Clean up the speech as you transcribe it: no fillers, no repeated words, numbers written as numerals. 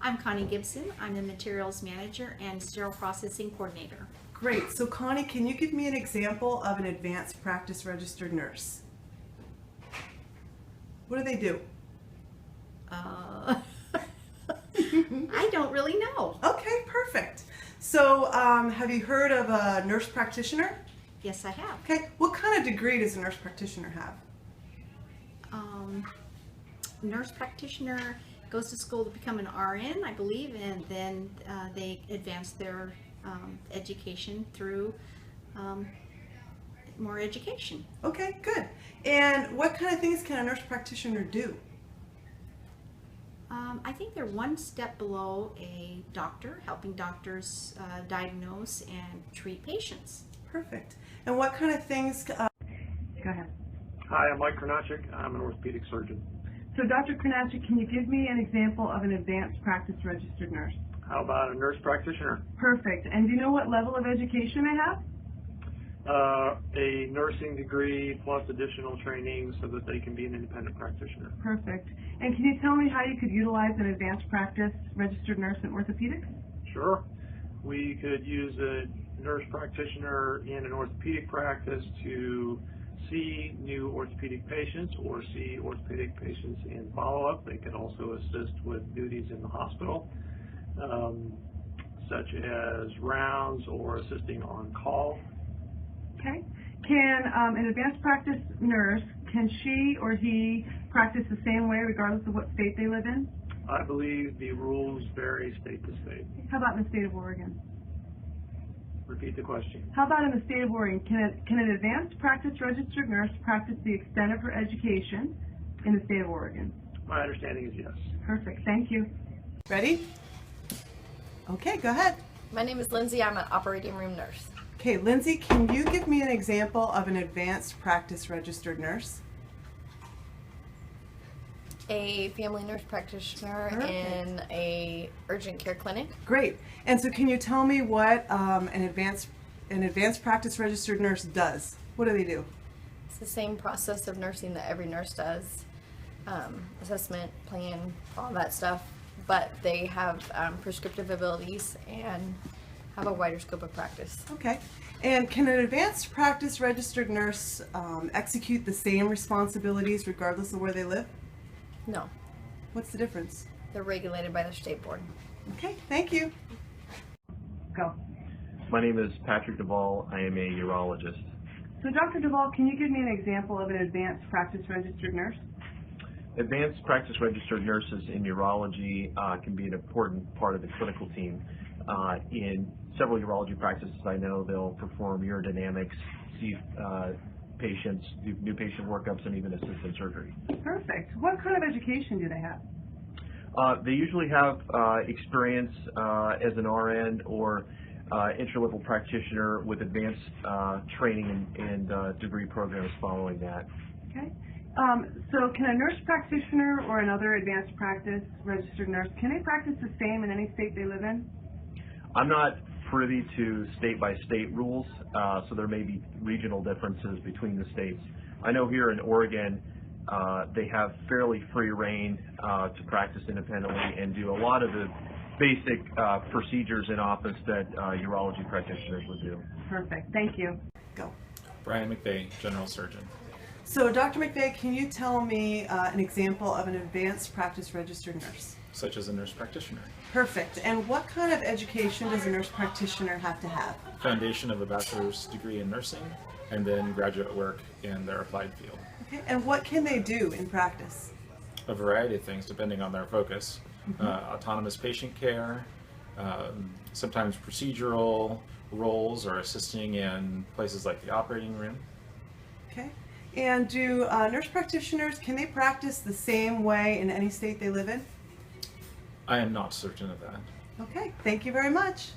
I'm Connie Gibson. I'm the Materials Manager and Sterile Processing Coordinator. Great. So Connie, can you give me an example of an advanced practice registered nurse? What do they do? I don't really know. Okay, perfect. So have you heard of a nurse practitioner? Yes, I have. Okay, what kind of degree does a nurse practitioner have? Nurse practitioner goes to school to become an RN, I believe, and then they advance their education through more education. Okay, good. And what kind of things can a nurse practitioner do? I think they're one step below a doctor, helping doctors diagnose and treat patients. Perfect. And what kind of things... Go ahead. Hi, I'm Mike Kranachik. I'm an orthopedic surgeon. So Dr. Kranachik, can you give me an example of an advanced practice registered nurse? How about a nurse practitioner? Perfect. And do you know what level of education they have? A nursing degree plus additional training so that they can be an independent practitioner. Perfect. And can you tell me how you could utilize an advanced practice registered nurse in orthopedics? Sure. We could use a nurse practitioner in an orthopedic practice to see new orthopedic patients or see orthopedic patients in follow-up. They could also assist with duties in the hospital, such as rounds or assisting on call. Okay. Can an advanced practice nurse, can she or he practice the same way regardless of what state they live in? I believe the rules vary state to state. How about in the state of Oregon? Repeat the question. How about in the state of Oregon? Can an advanced practice registered nurse practice the extent of her education in the state of Oregon? My understanding is yes. Perfect. Thank you. Ready? Okay, go ahead. My name is Lindsay. I'm an operating room nurse. Okay, Lindsay, can you give me an example of an advanced practice registered nurse? A family nurse practitioner Perfect. in a urgent care clinic. Great. And so can you tell me what an advanced practice registered nurse does? What do they do? It's the same process of nursing that every nurse does. Assessment, plan, all that stuff. But they have prescriptive abilities and have a wider scope of practice. Okay. And can an advanced practice registered nurse execute the same responsibilities regardless of where they live? No, What's the difference? they're regulated by the state board. Okay, thank you. Go. My name is Patrick Duvall. I am a urologist. So Dr. Duvall, can you give me an example of an advanced practice registered nurse? Advanced practice registered nurses in urology can be an important part of the clinical team. In several urology practices I know, they'll perform urodynamics, see patients, do new patient workups, and even assist in surgery. Perfect. What kind of education do they have? They usually have experience as an RN or entry-level practitioner with advanced training and degree programs following that. Okay. So can a nurse practitioner or another advanced practice registered nurse, can they practice the same in any state they live in? I'm not privy to state-by-state rules, so there may be regional differences between the states. I know here in Oregon, they have fairly free reign to practice independently and do a lot of the basic procedures in office that urology practitioners would do. Perfect. Thank you. Go. Brian McVeigh, General Surgeon. So Dr. McVeigh, can you tell me an example of an advanced practice registered nurse? Such as a nurse practitioner. Perfect. And what kind of education does a nurse practitioner have to have? Foundation of a bachelor's degree in nursing, and then graduate work in their applied field. Okay. And what can they do in practice? A variety of things depending on their focus. Autonomous patient care, sometimes procedural roles or assisting in places like the operating room. Okay. And do nurse practitioners, can they practice the same way in any state they live in? I am not certain of that. Okay. Thank you very much.